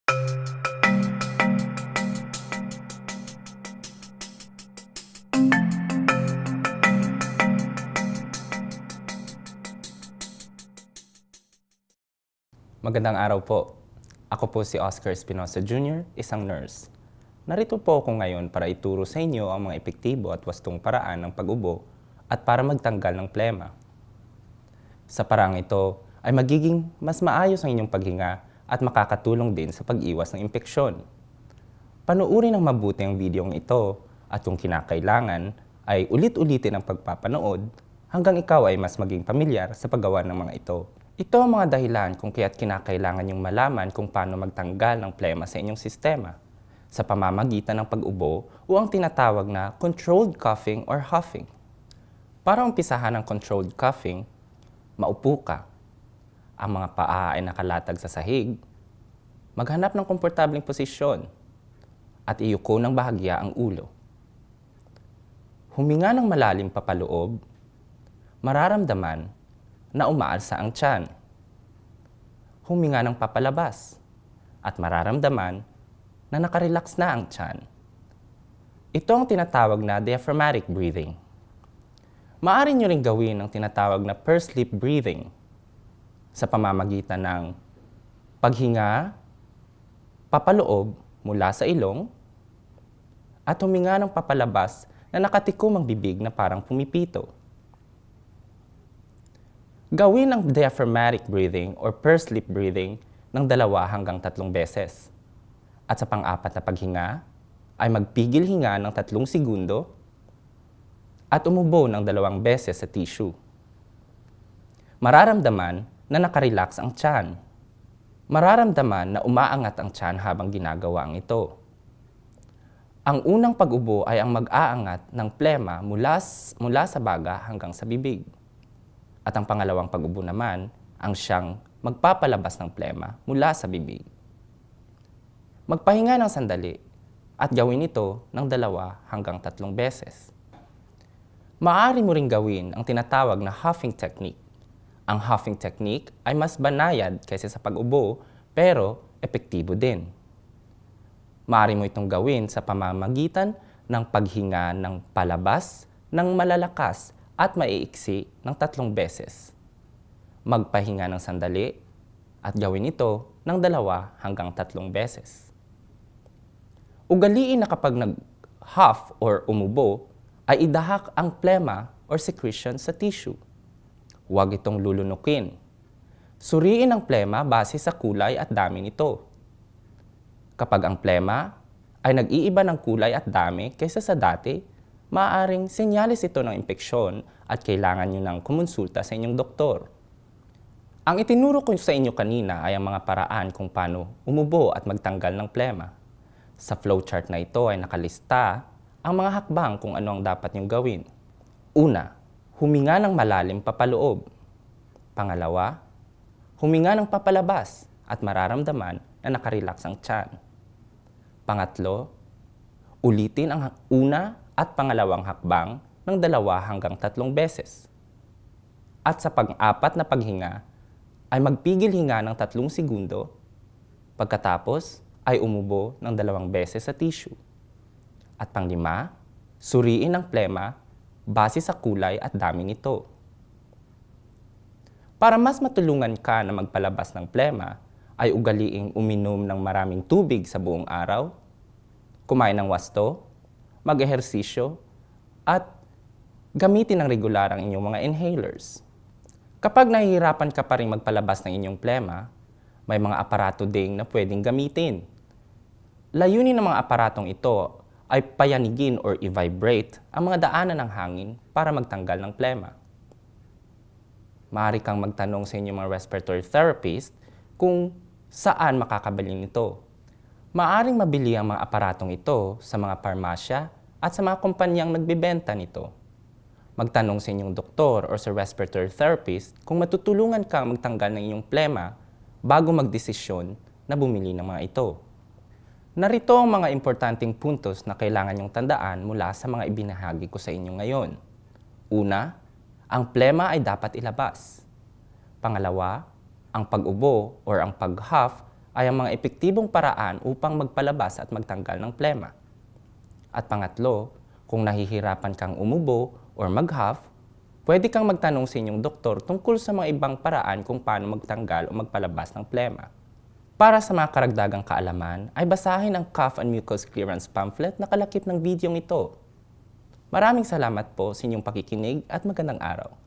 Magandang araw po. Ako po si Oscar Espinosa Jr., isang nurse. Narito po ako ngayon para ituro sa inyo ang mga epektibo at wastong paraan ng pag-ubo at para magtanggal ng plema. Sa paraang ito ay magiging mas maayos ang inyong paghinga at makakatulong din sa pag-iwas ng impeksyon. Panuuri ng mabuti ang videong ito at kung kinakailangan ay ulit-ulitin ang pagpapanood hanggang ikaw ay mas maging pamilyar sa paggawa ng mga ito. Ito ang mga dahilan kung kaya't kinakailangan yung malaman kung paano magtanggal ng plema sa inyong sistema sa pamamagitan ng pag-ubo o ang tinatawag na controlled coughing or huffing. Para umpisahan ang controlled coughing, maupo ka. Ang mga paa ay nakalatag sa sahig. Maghanap ng komportableng posisyon at iyuko ng bahagya ang ulo. Huminga ng malalim papaloob, mararamdaman na umaalsa ang tiyan. Huminga ng papalabas at mararamdaman na nakarelax na ang tiyan. Ito ang tinatawag na diaphragmatic breathing. Maaari nyo rin gawin ang tinatawag na pursed lip breathing sa pamamagitan ng paghinga, papaloob mula sa ilong, at huminga ng papalabas na nakatikom ang bibig na parang pumipito. Gawin ang diaphragmatic breathing or pursed lip breathing ng 2 hanggang 3 beses. At sa pang-apat na paghinga, ay magpigil hinga ng 3 segundo at umubo ng 2 beses sa tissue. Mararamdaman na nakarelax ang tiyan. Mararamdaman na umaangat ang tiyan habang ginagawa ang ito. Ang unang pag-ubo ay ang mag-aangat ng plema mula sa baga hanggang sa bibig. At ang pangalawang pag-ubo naman ang siyang magpapalabas ng plema mula sa bibig. Magpahinga ng sandali at gawin ito ng 2 hanggang 3 beses. Maaari mo ring gawin ang tinatawag na huffing technique. Ang huffing technique ay mas banayad kaysa sa pag-ubo pero epektibo din. Maaari mo itong gawin sa pamamagitan ng paghinga ng palabas ng malalakas at maiiksi ng 3 beses. Magpahinga ng sandali at gawin ito ng 2 hanggang 3 beses. Ugaliin na kapag nag-huff or umubo, ay idahak ang plema or secretion sa tissue. Huwag itong lulunukin. Suriin ang plema base sa kulay at dami nito. Kapag ang plema ay nag-iiba ng kulay at dami kaysa sa dati, maaaring senyalis ito ng impeksyon at kailangan nyo ng kumonsulta sa inyong doktor. Ang itinuro ko sa inyo kanina ay ang mga paraan kung paano umubo at magtanggal ng plema. Sa flowchart na ito ay nakalista ang mga hakbang kung ano ang dapat nyong gawin. Una, huminga ng malalim papaloob. Pangalawa, huminga ng papalabas at mararamdaman na nakarelax ang tiyan. Pangatlo, ulitin ang una at pangalawang hakbang ng 2 hanggang 3 beses. At sa pang-apat na paghinga, ay magpigil hinga ng 3 segundo, pagkatapos ay umubo ng 2 beses sa tissue. At pang-5, suriin ang plema base sa kulay at dami nito. Para mas matulungan ka na magpalabas ng plema, ay ugaliing uminom ng maraming tubig sa buong araw, kumain ng wasto, mag-ehersisyo, at gamitin ng regular ang inyong mga inhalers. Kapag nahihirapan ka pa rin magpalabas ng inyong plema, may mga aparato ding na pwedeng gamitin. Layunin ng mga aparatong ito ay payanigin or i-vibrate ang mga daanan ng hangin para magtanggal ng plema. Maaari kang magtanong sa inyong mga respiratory therapist kung saan makakabili nito. Maaring mabili ang mga aparatong ito sa mga parmasya at sa mga kumpanyang nagbebenta nito. Magtanong sa inyong doktor o sa respiratory therapist kung matutulungan kang magtanggal ng inyong plema bago magdesisyon na bumili ng mga ito. Narito ang mga importanteng puntos na kailangan niyong tandaan mula sa mga ibinahagi ko sa inyo ngayon. Una, ang plema ay dapat ilabas. Pangalawa, ang pag-ubo or ang pag-huff ay ang mga epektibong paraan upang magpalabas at magtanggal ng plema. At pangatlo, kung nahihirapan kang umubo or mag-huff, pwede kang magtanong sa inyong doktor tungkol sa mga ibang paraan kung paano magtanggal o magpalabas ng plema. Para sa mga karagdagang kaalaman, ay basahin ang Cough and Mucus Clearance Pamphlet na kalakip ng videong ito. Maraming salamat po sa inyong pakikinig at magandang araw.